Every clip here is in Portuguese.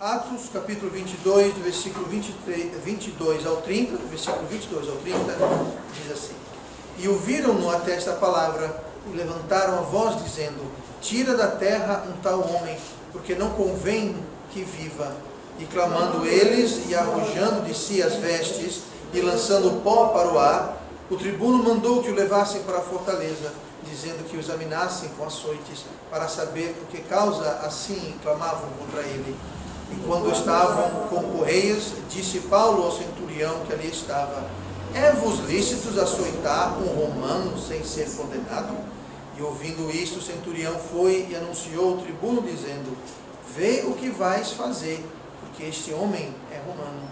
Atos, capítulo 22, do versículo 22 ao 30, do versículo 22 ao 30, diz assim: E ouviram-no até esta palavra, e levantaram a voz, dizendo: Tira da terra um tal homem, porque não convém que viva. E clamando eles, e arrojando de si as vestes, e lançando pó para o ar, o tribuno mandou que o levassem para a fortaleza, dizendo que o examinassem com açoites, para saber por que causa assim clamavam contra ele. E quando estavam com correias, disse Paulo ao centurião que ali estava: É-vos lícito açoitar um romano sem ser condenado? E ouvindo isto, o centurião foi e anunciou ao tribuno, dizendo: Vê o que vais fazer, porque este homem é romano.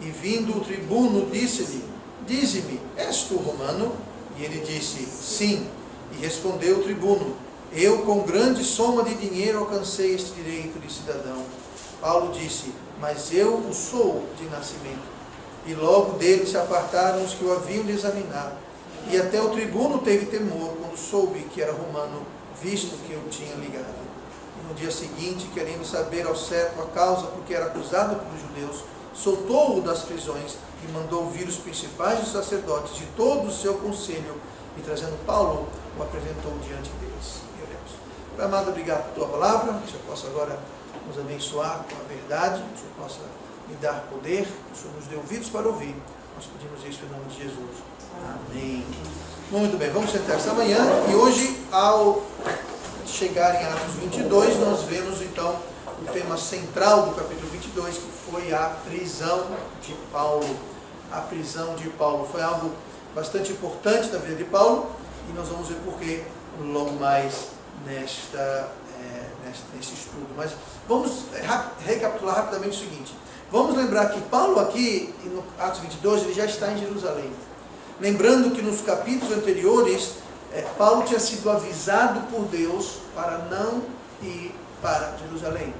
E vindo o tribuno, disse-lhe: Dize-me, és tu romano? E ele disse: Sim. E respondeu o tribuno: Eu com grande soma de dinheiro alcancei este direito de cidadão. Paulo disse: Mas eu o sou de nascimento. E logo dele se apartaram os que o haviam de examinar. E até o tribuno teve temor quando soube que era romano, visto que eu tinha ligado. E no dia seguinte, querendo saber ao certo a causa porque era acusado pelos judeus, soltou-o das prisões e mandou vir os principais dos sacerdotes de todo o seu conselho, e trazendo Paulo, o apresentou diante deles. E oremos. Pai amado, obrigado por tua palavra, que o Senhor possa agora nos abençoar com a verdade, que o Senhor possa me dar poder, que o Senhor nos dê ouvidos para ouvir. Nós pedimos isso em nome de Jesus. Amém. Muito bem, vamos sentar esta manhã, e hoje, ao chegar em Atos 22, nós vemos então o tema central do capítulo 22, que foi a prisão de Paulo. A prisão de Paulo foi algo bastante importante na vida de Paulo, e nós vamos ver porquê logo mais nesse estudo. Mas vamos recapitular rapidamente o seguinte: vamos lembrar que Paulo aqui, no Atos 22, ele já está em Jerusalém. Lembrando que nos capítulos anteriores, Paulo tinha sido avisado por Deus para não ir para Jerusalém.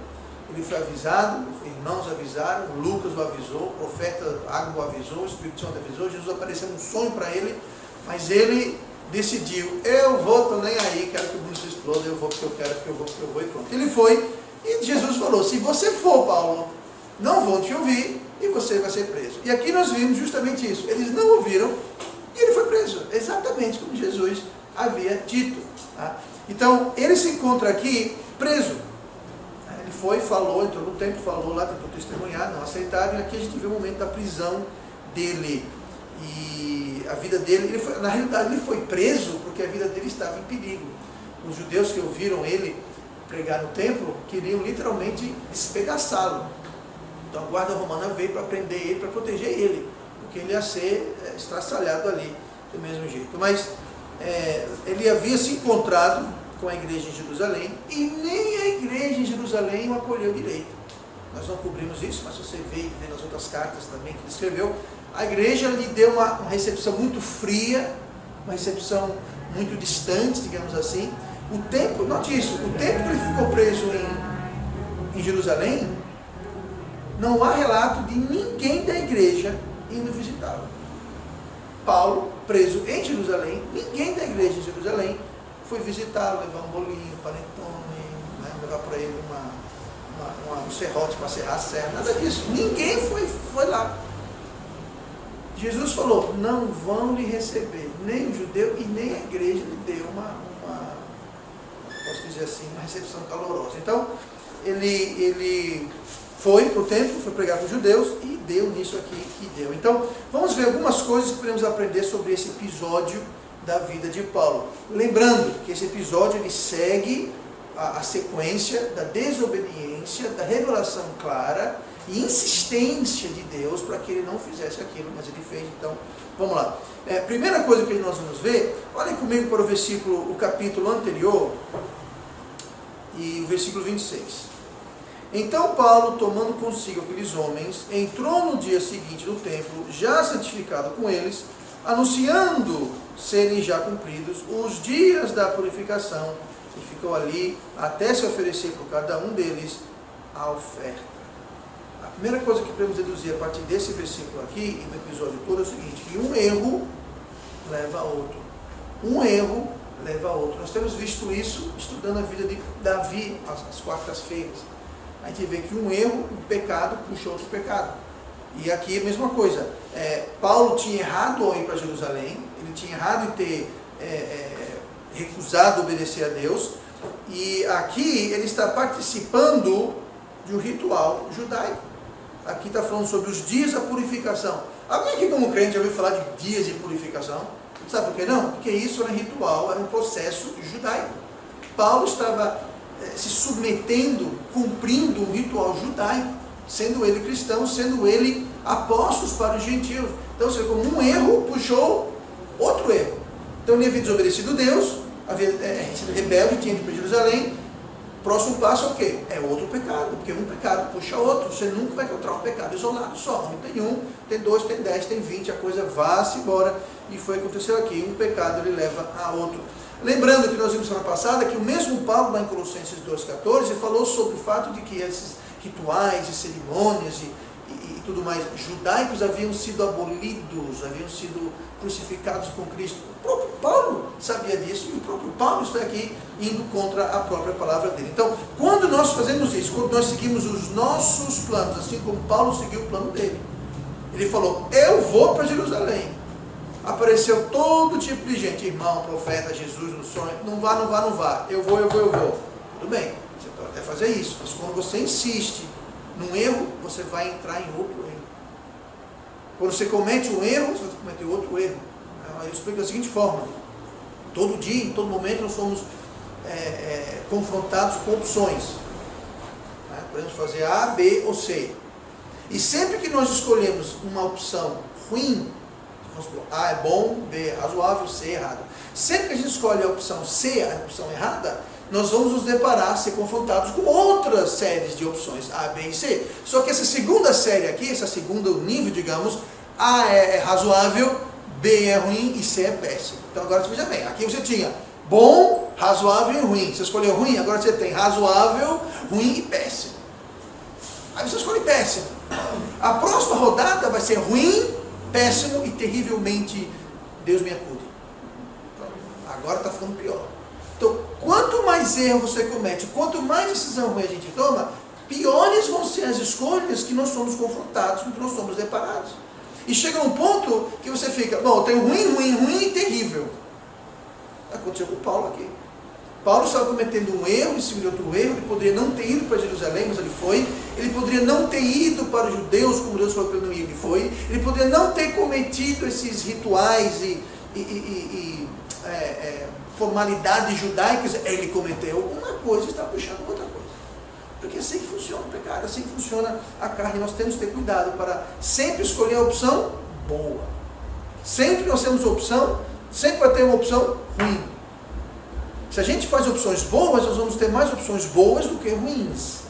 Ele foi avisado, irmãos avisaram, Lucas o avisou, o profeta Ágabo o avisou, o Espírito Santo avisou, Jesus apareceu num sonho para ele, mas ele decidiu: eu vou, estou nem aí, quero que o mundo se exploda, eu vou porque eu quero, porque eu vou e pronto. Ele foi, e Jesus falou: se você for, Paulo, não vão te ouvir e você vai ser preso. E aqui nós vimos justamente isso: eles não ouviram e ele foi preso, exatamente como Jesus havia dito. Tá? Então, ele se encontra aqui preso. Ele foi, falou, entrou no templo, falou lá, tentou testemunhar, não aceitaram, e aqui a gente vê o momento da prisão dele. E a vida dele, na realidade ele foi preso porque a vida dele estava em perigo. Os judeus que ouviram ele pregar no templo queriam literalmente despedaçá-lo. Então a guarda romana veio para prender ele, para proteger ele, porque ele ia ser estraçalhado ali do mesmo jeito. Mas ele havia se encontrado com a igreja em Jerusalém, e nem a igreja em Jerusalém o acolheu direito. Nós não cobrimos isso, mas você vê nas outras cartas também que ele escreveu, a igreja lhe deu uma recepção muito fria, uma recepção muito distante, digamos assim. O tempo, note isso, o tempo que ele ficou preso em Jerusalém, não há relato de ninguém da igreja indo visitá-lo. Paulo, preso em Jerusalém, ninguém da igreja em Jerusalém foi visitá-lo, levar um bolinho, um panetone, levar para ele um serrote para serrar a serra, nada disso. Ninguém foi lá. Jesus falou: não vão lhe receber, nem o judeu e nem a igreja lhe deu posso dizer assim, uma recepção calorosa. Então, ele foi para o templo, foi pregar para os judeus e deu nisso aqui que deu. Então, vamos ver algumas coisas que podemos aprender sobre esse episódio da vida de Paulo. Lembrando que esse episódio ele segue a sequência da desobediência, da revelação clara e insistência de Deus para que ele não fizesse aquilo, mas ele fez. Então, vamos lá. Primeira coisa que nós vamos ver, olhem comigo para o capítulo anterior, e o versículo 26. Então Paulo, tomando consigo aqueles homens, entrou no dia seguinte no templo, já santificado com eles, anunciando serem já cumpridos os dias da purificação, e ficou ali até se oferecer por cada um deles a oferta. A primeira coisa que podemos deduzir a partir desse versículo aqui, e do episódio todo, é o seguinte: que um erro leva a outro. Um erro leva a outro. Nós temos visto isso estudando a vida de Davi às quartas-feiras. a gente vê que um erro, um pecado, puxa outro pecado. E aqui a mesma coisa. Paulo tinha errado ao ir para Jerusalém, ele tinha errado em ter recusado obedecer a Deus, e aqui ele está participando de um ritual judaico. Aqui está falando sobre os dias da purificação. Alguém aqui como crente já ouviu falar de dias de purificação? Sabe por que não? Porque isso era um ritual, era um processo judaico. Paulo estava se submetendo, cumprindo um ritual judaico, sendo ele cristão, sendo ele apóstolos para os gentios. Então, seja, como um erro puxou outro erro. Então, ele havia desobedecido a Deus, havia sido rebelde, tinha ido para Jerusalém. Próximo passo é o quê? É outro pecado, porque um pecado puxa outro. Você nunca vai encontrar um pecado isolado só. Não tem um, tem 2, tem 10, tem 20, a coisa vá-se embora. E foi o que aconteceu aqui. Um pecado ele leva a outro. Lembrando que nós vimos semana passada que o mesmo Paulo, lá em Colossenses 2,14, falou sobre o fato de que esses rituais e cerimônias e tudo mais judaicos haviam sido abolidos, haviam sido crucificados com Cristo. O próprio Paulo sabia disso e o próprio Paulo está aqui indo contra a própria palavra dele. Então, quando nós fazemos isso, quando nós seguimos os nossos planos, assim como Paulo seguiu o plano dele, ele falou, eu vou para Jerusalém. Apareceu todo tipo de gente, irmão, profeta, Jesus no sonho, não vá, não vá, não vá, eu vou. Tudo bem, você pode até fazer isso, mas quando você insiste num erro, você vai entrar em outro erro. Quando você comete um erro, você vai cometer outro erro. Eu explico da seguinte forma, todo dia, em todo momento, nós somos confrontados com opções. Podemos fazer A, B ou C. E sempre que nós escolhemos uma opção ruim, A é bom, B é razoável, C é errado. Sempre que a gente escolhe a opção C, a opção errada, nós vamos nos deparar, ser confrontados com outras séries de opções, A, B e C. Só que essa segunda série aqui, essa segunda nível, digamos, A é razoável, B é ruim e C é péssimo. Então agora você veja bem, aqui você tinha bom, razoável e ruim. Você escolheu ruim, agora você tem razoável, ruim e péssimo. Aí você escolhe péssimo. A próxima rodada vai ser ruim, péssimo e terrivelmente Deus me acude. Agora está ficando pior. Então, quanto mais erro você comete, quanto mais decisão ruim a gente toma, piores vão ser as escolhas que nós somos confrontados, com que nós somos deparados. E chega um ponto que você fica, bom, eu tenho ruim e terrível. Aconteceu com Paulo aqui. Paulo estava cometendo um erro, em cima de outro erro, ele poderia não ter ido para Jerusalém, mas ele foi. Ele poderia não ter ido para os judeus, como Deus falou que ele não ia, ele foi. Ele poderia não ter cometido esses rituais e formalidades judaicas, ele cometeu. Uma coisa está puxando outra coisa. Porque assim que funciona o pecado, assim que funciona a carne. Nós temos que ter cuidado para sempre escolher a opção boa. Sempre nós temos opção, sempre vai ter uma opção ruim. Se a gente faz opções boas, nós vamos ter mais opções boas do que ruins.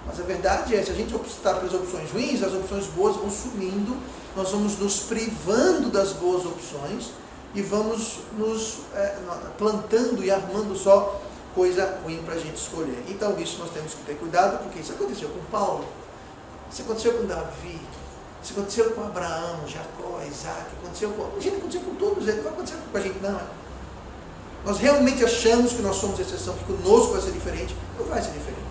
Mas a verdade é, se a gente optar pelas opções ruins, as opções boas vão sumindo, nós vamos nos privando das boas opções e vamos nos plantando e armando só coisa ruim para a gente escolher. Então isso nós temos que ter cuidado, porque isso aconteceu com Paulo, isso aconteceu com Davi, isso aconteceu com Abraão, Jacó, Isaac, aconteceu com todos eles, não vai acontecer com a gente não, Nós realmente achamos que nós somos exceção, que conosco vai ser diferente, não vai ser diferente.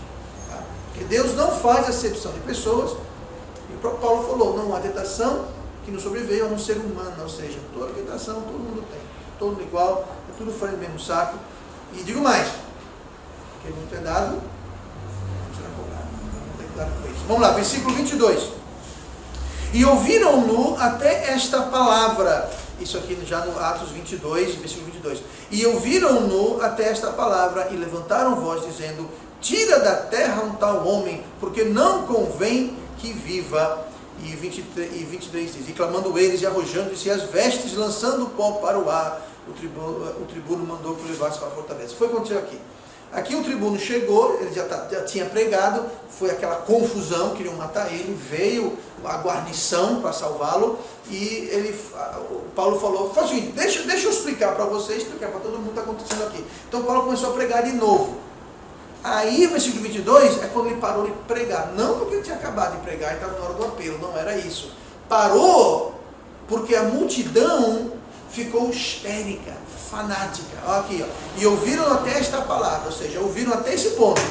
Tá? Porque Deus não faz acepção de pessoas, e o próprio Paulo falou, não há tentação que nos sobreveio a não ser humano, ou seja, toda tentação todo mundo tem, todo mundo igual, é tudo fora do mesmo saco. E digo mais, porque muito é dado, não será cobrado, não tem cuidado com isso. Vamos lá, versículo 22. E ouviram-no até esta palavra, isso aqui já no Atos 22, versículo 22. E ouviram-no até esta palavra e levantaram voz dizendo, tira da terra um tal homem, porque não convém que viva. E 23 diz, e clamando eles e arrojando-se as vestes, lançando o pó para o ar, o tribuno mandou que o levasse para a fortaleza. Foi o que aconteceu aqui. Aqui o tribuno chegou, ele já tinha pregado, foi aquela confusão, queriam matar ele, veio a guarnição para salvá-lo, e Paulo falou, faz o seguinte, deixa eu explicar para vocês, explicar para todo mundo o que está acontecendo aqui. Então Paulo começou a pregar de novo. Aí o versículo 22 é quando ele parou de pregar, não porque ele tinha acabado de pregar e estava na hora do apelo, não era isso. Parou porque a multidão ficou histérica, fanática. Olha aqui, ó. E ouviram até esta palavra, ou seja, ouviram até esse ponto.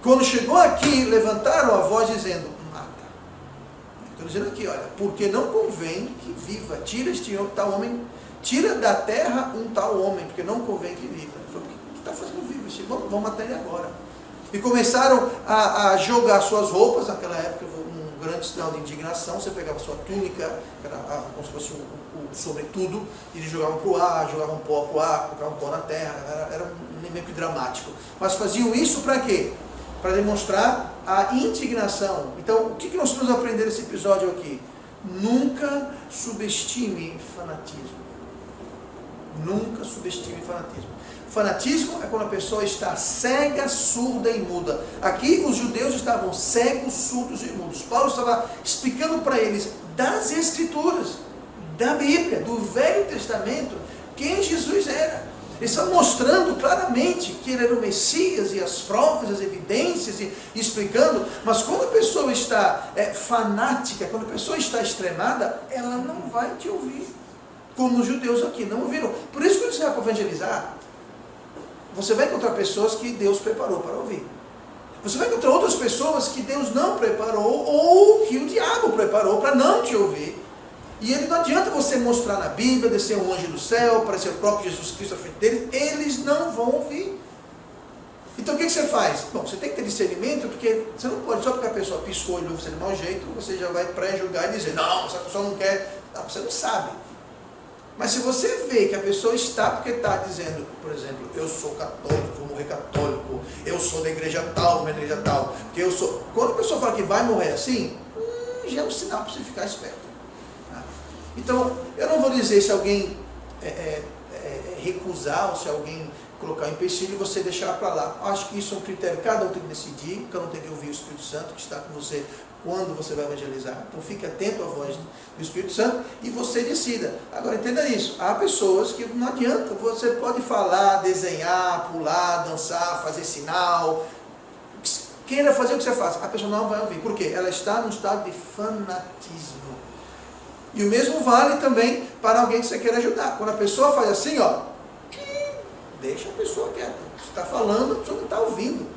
Quando chegou aqui, levantaram a voz dizendo, mata. Estou dizendo aqui, olha, porque não convém que viva, tira este tal homem, tira da terra um tal homem, porque não convém que viva. Ele falou, o que está fazendo vivo? Vamos matar ele agora. E começaram a jogar suas roupas, naquela época, um grande sinal de indignação, você pegava sua túnica, que era como se fosse o sobretudo, e eles jogavam para o ar, jogavam pó para o ar, colocavam pó na terra, era meio que dramático. Mas faziam isso para quê? Para demonstrar a indignação. Então, o que nós vamos aprender nesse episódio aqui? Nunca subestime fanatismo. Nunca subestime fanatismo. Fanatismo é quando a pessoa está cega, surda e muda. Aqui os judeus estavam cegos, surdos e mudos. Paulo estava explicando para eles das Escrituras, da Bíblia, do Velho Testamento, quem Jesus era. Eles estão mostrando claramente que ele era o Messias e as provas, as evidências e explicando. Mas quando a pessoa está fanática, quando a pessoa está extremada, ela não vai te ouvir. Como os judeus aqui não ouviram. Por isso que você vai para evangelizar, você vai encontrar pessoas que Deus preparou para ouvir. Você vai encontrar outras pessoas que Deus não preparou ou que o diabo preparou para não te ouvir. E ele não adianta você mostrar na Bíblia, descer um anjo do céu, aparecer o próprio Jesus Cristo à frente deles, eles não vão ouvir. Então o que você faz? Bom, você tem que ter discernimento, porque você não pode, só porque a pessoa piscou e olhou você de mau jeito, você já vai pré-julgar e dizer, não, essa pessoa não quer, não, você não sabe. Mas se você vê que a pessoa está porque está dizendo, por exemplo, eu sou católico, vou morrer católico, eu sou da igreja tal, da igreja tal, porque eu sou... Quando a pessoa fala que vai morrer assim, já é um sinal para você ficar esperto. Tá? Então, eu não vou dizer se alguém recusar ou se alguém colocar um empecilho e você deixar para lá. Acho que isso é um critério, cada um tem que decidir, cada um tem que ouvir o Espírito Santo que está com você quando você vai evangelizar. Então fique atento à voz do Espírito Santo e você decida. Agora entenda isso, há pessoas que não adianta, você pode falar, desenhar, pular, dançar, fazer sinal, queira fazer o que você faz, a pessoa não vai ouvir. Por quê? Ela está num estado de fanatismo. E o mesmo vale também para alguém que você queira ajudar. Quando a pessoa faz assim, ó, deixa a pessoa quieta. Você está falando, a pessoa não está ouvindo.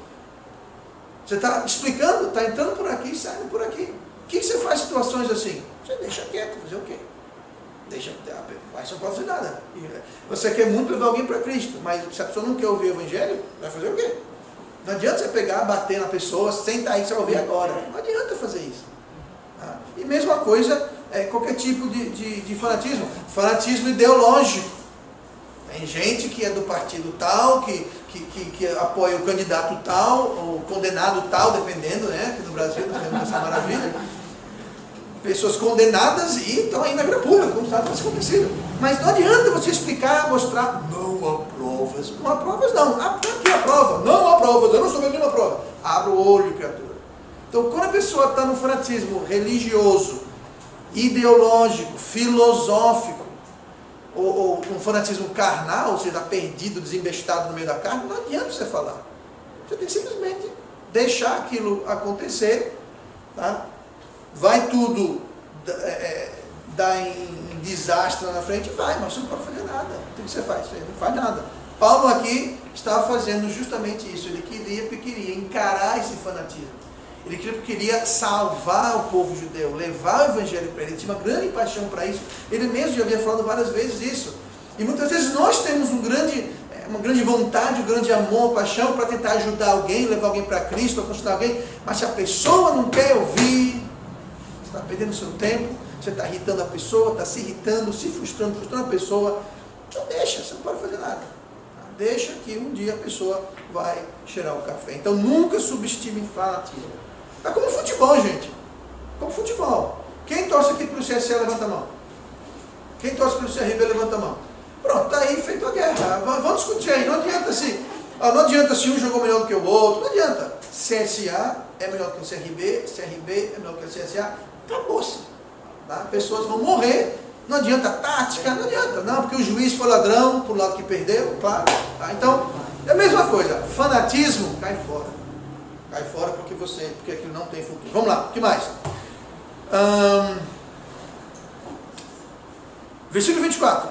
Você está explicando, está entrando por aqui, saindo por aqui. O que você faz em situações assim? Você deixa quieto, fazer o quê? Deixa, mas não pode fazer nada. Você quer muito levar alguém para Cristo, mas se a pessoa não quer ouvir o Evangelho, vai fazer o quê? Não adianta você pegar, bater na pessoa, senta aí que você vai ouvir agora. Não adianta fazer isso. E mesma coisa, qualquer tipo de fanatismo. Fanatismo ideológico. Tem gente que é do partido tal, que apoia o candidato tal, ou condenado tal, dependendo, né? Aqui no Brasil nós temos essa maravilha. Pessoas condenadas e estão aí na vida pública, como está acontecendo. Mas não adianta você explicar, mostrar, não há provas. Não há provas não. Aqui há prova. Não há provas, eu não estou vendo nenhuma prova. Abra o olho, criatura. Então quando a pessoa está no fanatismo religioso, ideológico, filosófico, ou um fanatismo carnal, ou seja, está perdido, desembestado no meio da carne, não adianta você falar. Você tem que simplesmente deixar aquilo acontecer, tá? Vai tudo dar em desastre lá na frente, vai, mas você não pode fazer nada. O que você faz? Você não faz nada. Paulo aqui estava fazendo justamente isso, ele queria encarar esse fanatismo. Ele queria salvar o povo judeu, levar o evangelho para ele. Ele tinha uma grande paixão para isso. Ele mesmo já havia falado várias vezes isso. E muitas vezes nós temos uma grande vontade, um grande amor, paixão para tentar ajudar alguém, levar alguém para Cristo, aconselhar alguém. Mas se a pessoa não quer ouvir, você está perdendo o seu tempo, você está irritando a pessoa, está se irritando, se frustrando a pessoa. Então deixa, você não pode fazer nada. Deixa que um dia a pessoa vai cheirar o café. Então nunca subestime fanatismo. É como futebol, gente. Como futebol. Quem torce aqui para o CSE, levanta a mão. Quem torce para o CRB, levanta a mão. Pronto, está aí feito a guerra. Vamos discutir aí. Não adianta se um jogou melhor do que o outro. Não adianta. CSA é melhor que o CRB, CRB é melhor que o CSA. Acabou-se. Tá? Pessoas vão morrer. Não adianta tática, não adianta. Não, porque o juiz foi ladrão, por lado que perdeu, claro. Tá? Então, é a mesma coisa. Fanatismo, cai fora. Cai fora porque aquilo não tem futuro. Vamos lá, o que mais? Versículo 24.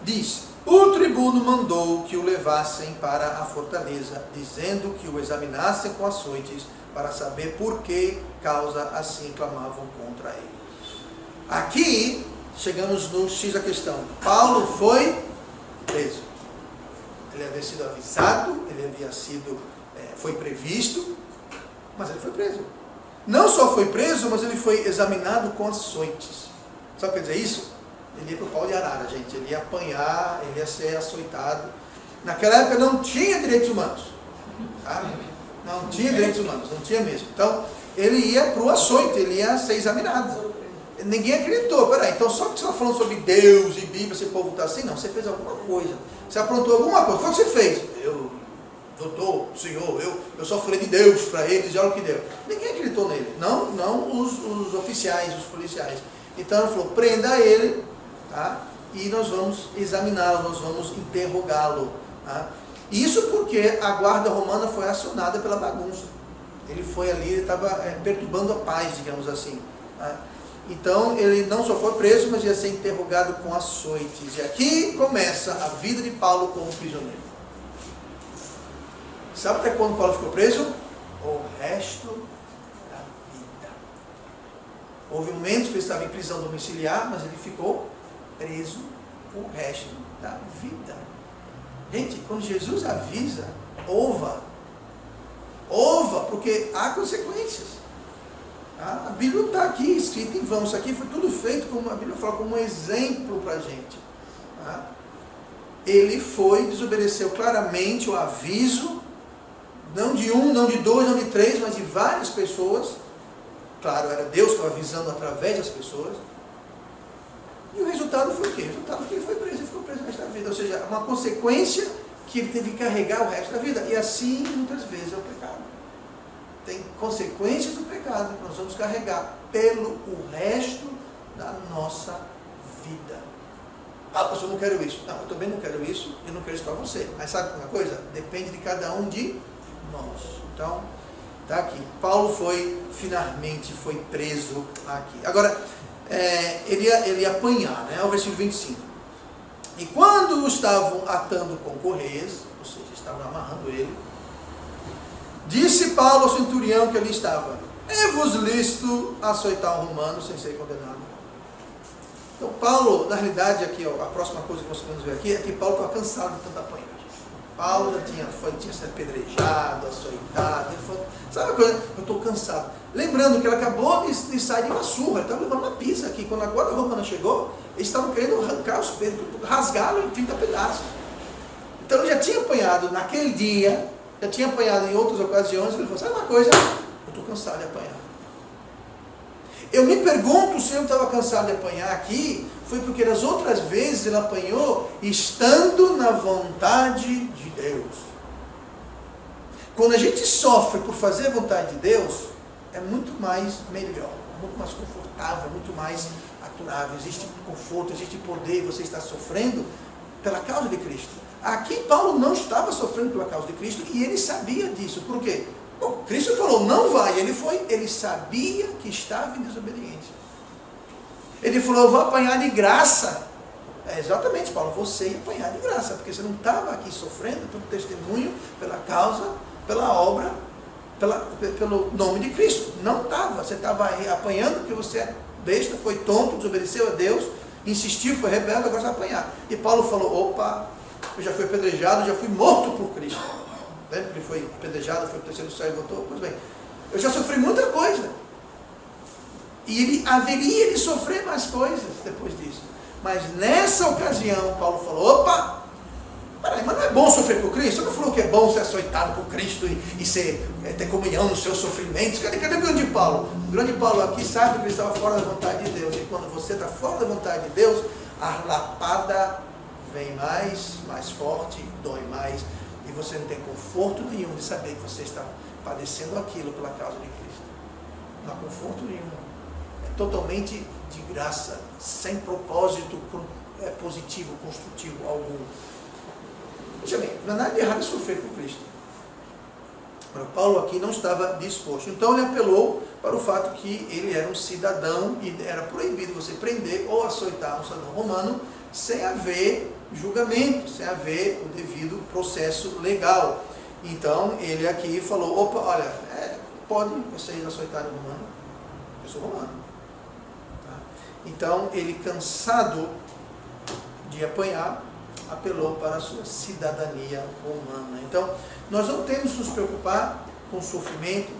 Diz, O tribuno mandou que o levassem para a fortaleza, dizendo que o examinassem com açoites, para saber por que causa assim clamavam contra ele. Aqui, chegamos no X da questão. Paulo foi preso. Ele havia sido avisado, ele havia sido, foi previsto, mas ele foi preso. Não só foi preso, mas ele foi examinado com açoites. Sabe o que quer dizer isso? Ele ia para o pau de arara, gente. Ele ia apanhar, ele ia ser açoitado. Naquela época não tinha direitos humanos. Tá? Não tinha direitos humanos, não tinha mesmo. Então, ele ia para o açoite, ele ia ser examinado. Ninguém acreditou. Peraí, então só que você está falando sobre Deus e Bíblia, esse povo está assim? Não, você fez alguma coisa. Você aprontou alguma coisa. O que você fez? Doutor, senhor, eu só falei de Deus para eles, e olha o que deu. Ninguém acreditou nele. Não os oficiais, os policiais. Então ele falou, prenda ele, tá? E nós vamos examiná-lo, nós vamos interrogá-lo. Tá? Isso porque a guarda romana foi acionada pela bagunça. Ele foi ali, ele estava perturbando a paz, digamos assim. Tá? Então ele não só foi preso, mas ia ser interrogado com açoites. E aqui começa a vida de Paulo como prisioneiro. Sabe até quando Paulo ficou preso? O resto da vida. Houve momentos que ele estava em prisão domiciliar, mas ele ficou preso o resto da vida. Gente, quando Jesus avisa, ouva, porque há consequências. A Bíblia está aqui escrita em vão. Isso aqui foi tudo feito, como a Bíblia fala, como um exemplo para a gente. Ele desobedeceu claramente o aviso, não de um, não de dois, não de três, mas de várias pessoas. Claro, era Deus que estava avisando através das pessoas. E o resultado foi o quê? O resultado foi que ele foi preso, ele ficou preso o resto da vida. Ou seja, uma consequência que ele teve que carregar o resto da vida. E assim, muitas vezes, é o pecado. Tem consequências do pecado que nós vamos carregar pelo o resto da nossa vida. Pastor, eu não quero isso. Não, eu também não quero isso, eu não quero isso para você. Mas sabe uma coisa? Depende de cada um de nós. Então, está aqui. Paulo finalmente foi preso aqui. Agora, ele ia apanhar, né? O versículo 25. E quando o estavam atando com correias, ou seja, estavam amarrando ele, disse Paulo ao centurião que ali estava, é-vos lícito açoitar um romano sem ser condenado? Então Paulo, na realidade, aqui, a próxima coisa que nós podemos ver aqui, é que Paulo estava cansado de tanto apanhar. Paulo já tinha sido apedrejado, açoitado, ele falou, sabe uma coisa? Eu estou cansado. Lembrando que ele acabou de sair de uma surra, ele estava levando uma pisa aqui. Quando a guarda romana chegou, eles estavam querendo arrancar os pés, rasgá-lo em 30 pedaços. Então ele já tinha apanhado naquele dia, já tinha apanhado em outras ocasiões, ele falou, sabe uma coisa? Eu estou cansado de apanhar. Eu me pergunto se ele estava cansado de apanhar aqui, foi porque das outras vezes ele apanhou estando na vontade de Deus. Quando a gente sofre por fazer a vontade de Deus, é muito mais melhor, é muito mais confortável, é muito mais aturável, existe conforto, existe poder, você está sofrendo pela causa de Cristo. Aqui Paulo não estava sofrendo pela causa de Cristo e ele sabia disso. Por quê? Bom, Cristo falou, não vai, ele foi, ele sabia que estava em desobediência. Ele falou, eu vou apanhar de graça. Exatamente, Paulo, você ia apanhar de graça, porque você não estava aqui sofrendo pelo testemunho, pela causa, pela obra, pelo nome de Cristo. Não estava, você estava aí apanhando porque você é besta, foi tonto, desobedeceu a Deus, insistiu, foi rebelde, agora você vai apanhar. E Paulo falou, opa, eu já fui apedrejado, já fui morto por Cristo. Lembra que ele foi apedrejado, foi para o terceiro céu e voltou? Pois bem, eu já sofri muita coisa. E ele haveria de sofrer mais coisas depois disso. Mas nessa ocasião, Paulo falou, opa, peraí, mas não é bom sofrer por Cristo? Você não falou que é bom ser açoitado por Cristo e ter comunhão nos seus sofrimentos? Cadê o grande Paulo? O grande Paulo aqui sabe que ele estava fora da vontade de Deus. E quando você está fora da vontade de Deus, a lapada vem mais forte, dói mais. E você não tem conforto nenhum de saber que você está padecendo aquilo pela causa de Cristo. Não há conforto nenhum. É totalmente de graça, sem propósito positivo, construtivo algum. Veja bem, não há nada de errado em sofrer por Cristo. Agora, Paulo aqui não estava disposto. Então ele apelou para o fato que ele era um cidadão e era proibido você prender ou açoitar um cidadão romano sem haver julgamento, sem haver o devido processo legal. Então, ele aqui falou, opa, olha, pode vocês açoitarem o romano, eu sou romano. Tá? Então, ele, cansado de apanhar, apelou para a sua cidadania romana. Então, nós não temos que nos preocupar com sofrimento,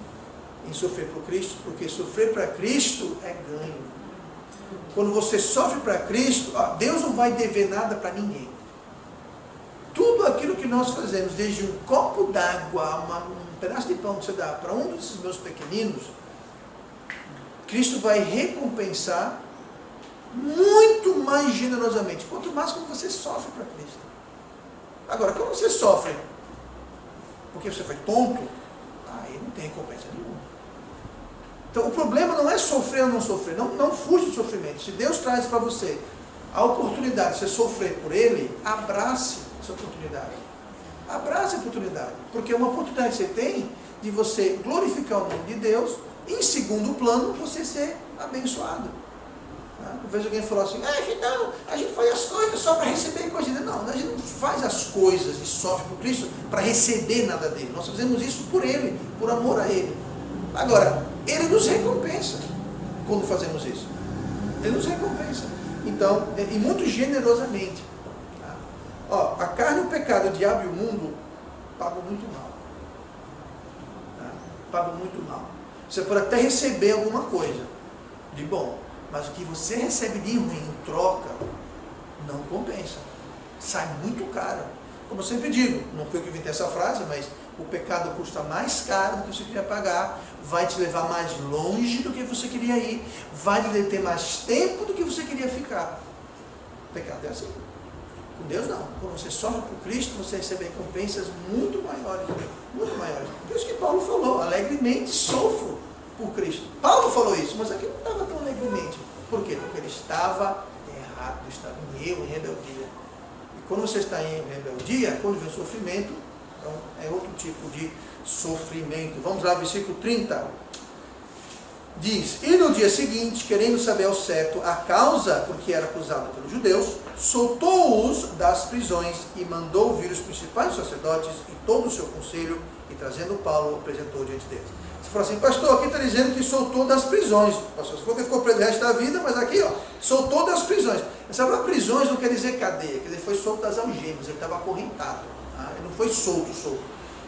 em sofrer por Cristo, porque sofrer para Cristo é ganho. Quando você sofre para Cristo, Deus não vai dever nada para ninguém. Tudo aquilo que nós fazemos, desde um copo d'água, um pedaço de pão que você dá para um desses meus pequeninos, Cristo vai recompensar muito mais generosamente, quanto mais quando você sofre para Cristo. Agora, quando você sofre porque você foi tonto, aí não tem recompensa nenhuma. Então, o problema não é sofrer ou não sofrer, não fuja do sofrimento. Se Deus traz para você a oportunidade de você sofrer por Ele, abrace essa oportunidade. Abrace a oportunidade, porque é uma oportunidade que você tem de você glorificar o nome de Deus e, em segundo plano, você ser abençoado. Eu vejo alguém falar assim, a gente faz as coisas só para receber coisas. Não, a gente não faz as coisas e sofre por Cristo para receber nada dele. Nós fazemos isso por Ele, por amor a Ele. Agora, Ele nos recompensa quando fazemos isso. Ele nos recompensa. Então, e muito generosamente. Tá? A carne, o pecado, o diabo e o mundo pagam muito mal. Tá? Pagam muito mal. Você pode até receber alguma coisa de bom, mas o que você recebe de ruim em troca, não compensa. Sai muito caro. Como eu sempre digo, não foi eu que inventei essa frase, mas o pecado custa mais caro do que você queria pagar, vai te levar mais longe do que você queria ir, vai te deter mais tempo do que você queria ficar. O pecado é assim. Com Deus não. Quando você sofre por Cristo, você recebe recompensas muito maiores. Muito maiores. Por isso que Paulo falou, alegremente sofro por Cristo. Paulo falou isso, mas aqui não estava tão alegremente. Por quê? Porque ele estava errado, estava em erro, em rebeldia. E quando você está em rebeldia, quando vem o sofrimento, então é outro tipo de sofrimento. Vamos lá, versículo 30. Diz, e no dia seguinte, querendo saber ao certo a causa por que era acusado pelos judeus, soltou-os das prisões e mandou vir os principais sacerdotes e todo o seu conselho, e trazendo Paulo, o apresentou diante deles. Você fala assim, pastor, aqui está dizendo que soltou das prisões. Pastor, você falou que ficou preso o resto da vida, mas aqui, soltou das prisões. Essa palavra prisões não quer dizer cadeia, quer dizer, foi solto das algemas, ele estava acorrentado. Tá? Ele não foi solto.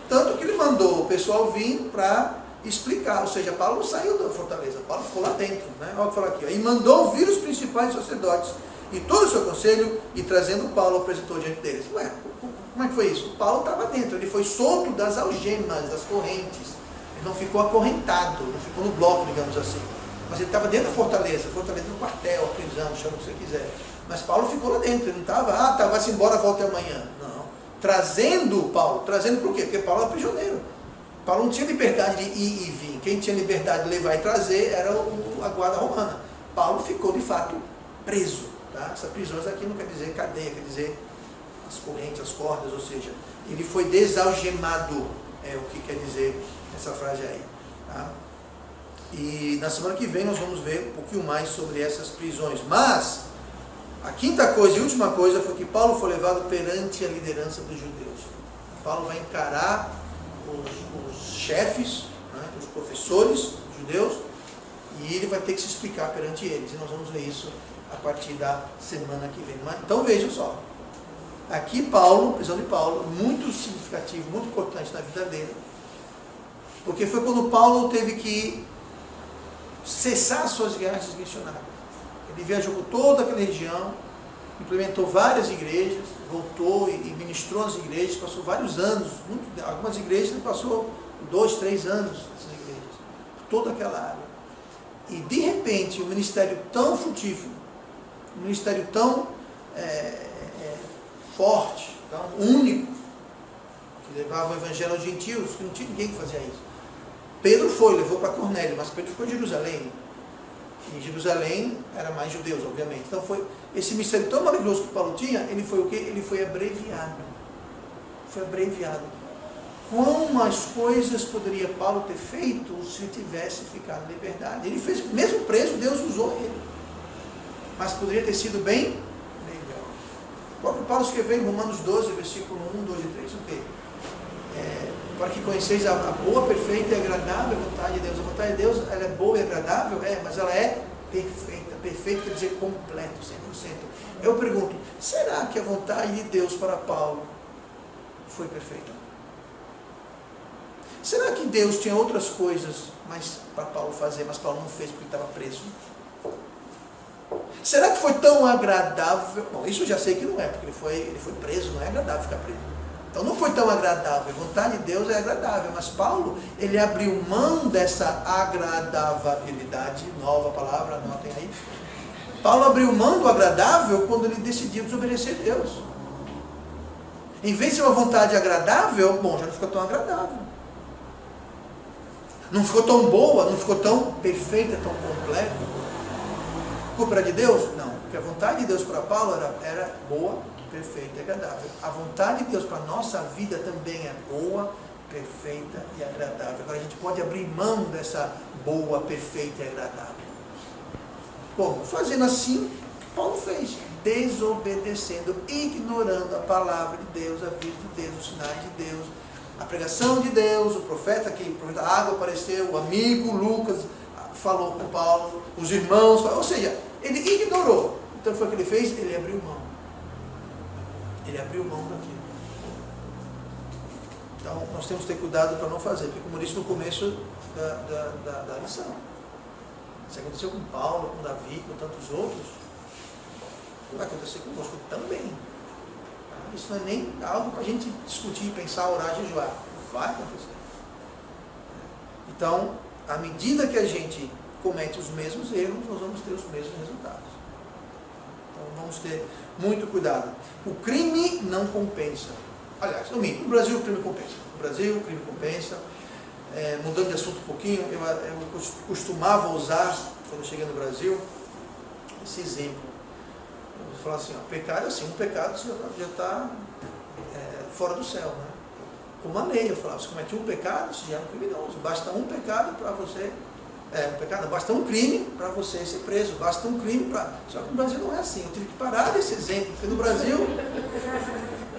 Tanto que ele mandou o pessoal vir para explicar, ou seja, Paulo não saiu da fortaleza, Paulo ficou lá dentro, né? Olha o que fala aqui, e mandou vir os principais sacerdotes e todo o seu conselho, e trazendo Paulo apresentou diante deles. Ué, como é que foi isso? Paulo estava dentro, ele foi solto das algemas, das correntes, ele não ficou acorrentado, não ficou no bloco, digamos assim, mas ele estava dentro da fortaleza no quartel, a prisão, chama o que você quiser, mas Paulo ficou lá dentro, ele não estava, vai-se embora, volte amanhã, não, trazendo Paulo, trazendo por quê? Porque Paulo era prisioneiro. Paulo não tinha liberdade de ir e vir. Quem tinha liberdade de levar e trazer era a guarda romana. Paulo ficou, de fato, preso. Tá? Essa prisões aqui não quer dizer cadeia, quer dizer as correntes, as cordas, ou seja, ele foi desalgemado, é o que quer dizer essa frase aí. Tá? E na semana que vem nós vamos ver um pouquinho mais sobre essas prisões. Mas, a quinta coisa e última coisa foi que Paulo foi levado perante a liderança dos judeus. Paulo vai encarar os chefes, né, os professores judeus, e ele vai ter que se explicar perante eles, e nós vamos ver isso a partir da semana que vem. Então vejam só, aqui Paulo, prisão de Paulo, muito significativo, muito importante na vida dele, porque foi quando Paulo teve que cessar suas viagens missionárias. Ele viajou por toda aquela região, implementou várias igrejas, voltou e ministrou as igrejas, passou vários anos, algumas igrejas ele passou 2, 3 anos nessas igrejas, toda aquela área. E de repente, um ministério tão frutífero, um ministério tão forte, tão único, que levava o evangelho aos gentios, que não tinha ninguém que fazia isso. Pedro levou para Cornélio, mas Pedro ficou em Jerusalém. Em Jerusalém era mais judeus, obviamente. Então foi esse mistério tão maravilhoso que Paulo tinha, ele foi o quê? Ele foi abreviado. Foi abreviado. Quão mais coisas poderia Paulo ter feito se ele tivesse ficado em liberdade? Ele fez, mesmo preso, Deus usou ele. Mas poderia ter sido bem melhor. O próprio Paulo escreveu em Romanos 12, versículo 1, 2 e 3, o quê? Para que conheceis a boa, perfeita e agradável vontade de Deus. A vontade de Deus, ela é boa e agradável? Mas ela é perfeita. Perfeito quer dizer completo, 100%. Eu pergunto, será que a vontade de Deus para Paulo foi perfeita? Será que Deus tinha outras coisas para Paulo fazer, mas Paulo não fez porque estava preso? Será que foi tão agradável? Bom, isso eu já sei que não é, porque ele foi preso, não é agradável ficar preso. Então não foi tão agradável. A vontade de Deus é agradável, mas Paulo, ele abriu mão dessa agradabilidade, nova palavra, anotem aí. Paulo abriu mão do agradável quando ele decidiu desobedecer a Deus. Em vez de ser uma vontade agradável, bom, já não ficou tão agradável. Não ficou tão boa, não ficou tão perfeita, tão completa. Culpa era de Deus? Não, porque a vontade de Deus para Paulo era boa, perfeita e agradável. A vontade de Deus para a nossa vida também é boa, perfeita e agradável. Agora a gente pode abrir mão dessa boa, perfeita e agradável. Como? Fazendo assim que Paulo fez, desobedecendo, ignorando a palavra de Deus, a vida de Deus, os sinais de Deus, a pregação de Deus, o profeta Água apareceu, o amigo Lucas falou com Paulo, os irmãos, ou seja, ele ignorou. Então foi o que ele fez? Ele abriu mão. Ele abriu mão daquilo. Então nós temos que ter cuidado para não fazer, porque como eu disse no começo da lição, isso aconteceu com Paulo, com Davi, com tantos outros, vai acontecer conosco também. Isso não é nem algo para a gente discutir, pensar, orar, jejuar. Vai acontecer. Então, à medida que a gente comete os mesmos erros, nós vamos ter os mesmos resultados. Então, vamos ter muito cuidado. O crime não compensa. Aliás, no Brasil o crime compensa. No Brasil o crime compensa. Mudando de assunto um pouquinho, eu costumava usar, quando eu cheguei no Brasil, esse exemplo. Eu vou falar assim, pecado assim, um pecado já está fora do céu, né? Como a lei, eu falava, você comete um pecado, você já é um criminoso. Basta um pecado para você, basta um crime para você ser preso, basta um crime para... Só que no Brasil não é assim, eu tive que parar desse exemplo, porque no Brasil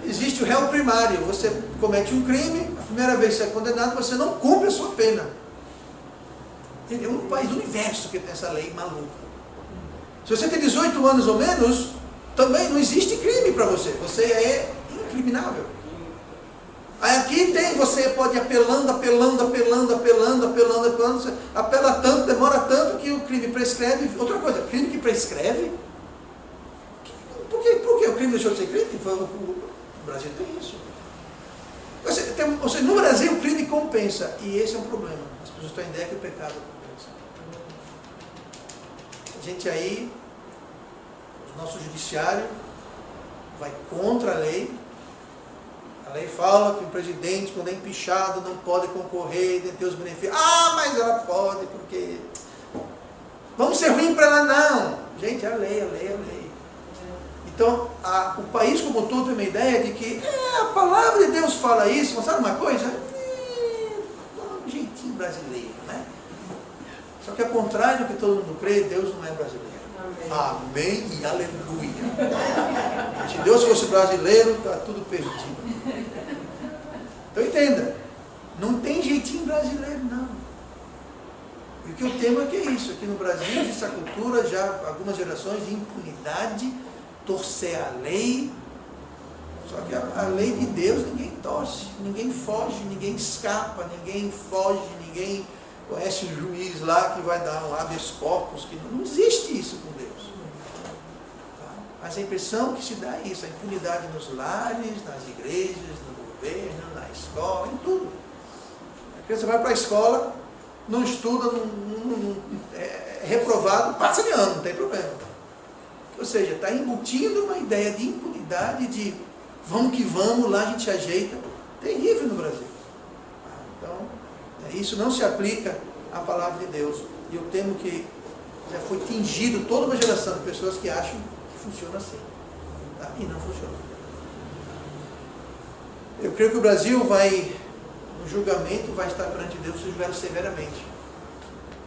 existe o réu primário, você comete um crime, a primeira vez que você é condenado, você não cumpre a sua pena. É o único país do universo que tem essa lei maluca. Se você tem 18 anos ou menos, também não existe crime para você. Você é incriminável. Aí aqui tem, você pode ir apelando, você apela tanto, demora tanto que o crime prescreve. Outra coisa, crime que prescreve? Por que o crime deixou de ser crime? O Brasil tem isso. Ou seja, no Brasil o crime compensa. E esse é um problema. As pessoas têm a ideia que o pecado compensa. A gente aí, o nosso judiciário vai contra a lei. A lei fala que o presidente, quando é empichado, não pode concorrer, nem ter os benefícios. Mas ela pode, porque... Vamos ser ruim para ela, não. Gente, é a lei. Então, o país como um todo tem uma ideia de que a palavra de Deus fala isso, mas sabe uma coisa? Um jeitinho brasileiro, né? Só que ao contrário do que todo mundo crê, Deus não é brasileiro. Amém e aleluia. Se Deus fosse brasileiro, está tudo perdido. Então entenda, não tem jeitinho brasileiro não. E o que eu temo é que é isso. Aqui no Brasil existe a cultura, já algumas gerações, de impunidade, torcer a lei. Só que a lei de Deus ninguém torce, ninguém foge, ninguém escapa, ninguém foge, ninguém conhece o juiz lá que vai dar um habeas corpus, que não existe isso com Deus. Tá? Mas a impressão que se dá é isso, a impunidade nos lares, nas igrejas, no governo, na escola, em tudo. A criança vai para a escola, não estuda, é reprovado, passa de ano, não tem problema. Ou seja, está embutindo uma ideia de impunidade, de vamos que vamos, lá a gente ajeita, terrível no Brasil. Então, isso não se aplica à palavra de Deus. E eu temo que já foi tingido toda uma geração de pessoas que acham que funciona assim. Tá? E não funciona. Eu creio que o Brasil vai, no julgamento, vai estar perante Deus se julgar severamente.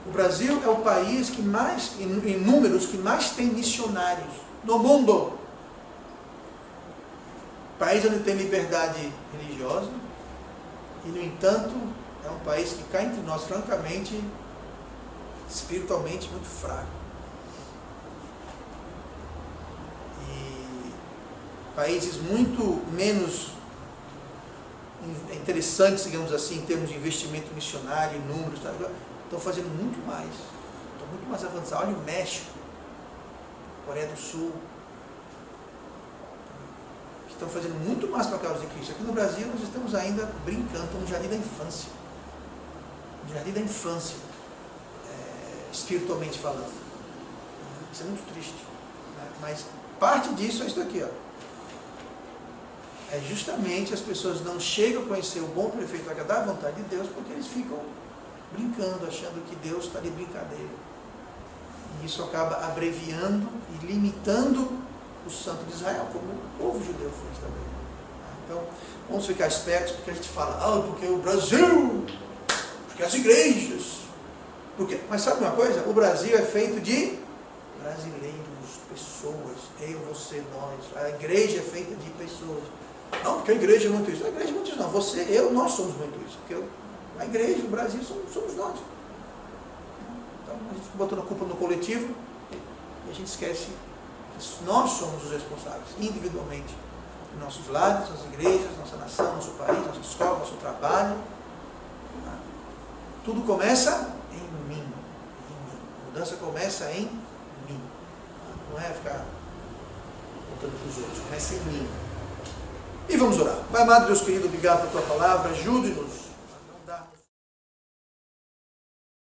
O Brasil é o país que mais, em números, que mais tem missionários no mundo. país onde tem liberdade religiosa, e no entanto é um país que cá entre nós, francamente, espiritualmente muito fraco. E países muito menos interessantes, digamos assim, em termos de investimento missionário, números, estão fazendo muito mais. Estão muito mais avançados. Olha o México, Coreia do Sul, que estão fazendo muito mais para a causa de Cristo. Aqui no Brasil nós estamos ainda brincando, estamos no jardim da infância. No jardim da infância, espiritualmente falando. Isso é muito triste. Né? Mas parte disso é isso aqui, ó. É justamente as pessoas não chegam a conhecer o bom prefeito, agradar a vontade de Deus, porque eles ficam brincando, achando que Deus está de brincadeira. E isso acaba abreviando e limitando o santo de Israel, como o povo judeu fez também. Então, vamos ficar espertos, porque a gente fala, porque o Brasil, porque as igrejas, porque... Mas sabe uma coisa? O Brasil é feito de brasileiros, pessoas, eu, você, nós. A igreja é feita de pessoas. Não, porque a igreja é muito isso. A igreja é muito isso, não. Você, eu, nós somos muito isso. Porque a igreja, o Brasil, somos nós. Então, a gente fica botando a culpa no coletivo e a gente esquece que nós somos os responsáveis, individualmente. Em nossos lares, nossas igrejas, nossa nação, nosso país, nossa escola, nosso trabalho. Tudo começa em mim. A mudança começa em mim. Não é ficar contando para os outros, começa em mim. E vamos orar. Pai amado, Deus querido, obrigado pela tua palavra, ajude-nos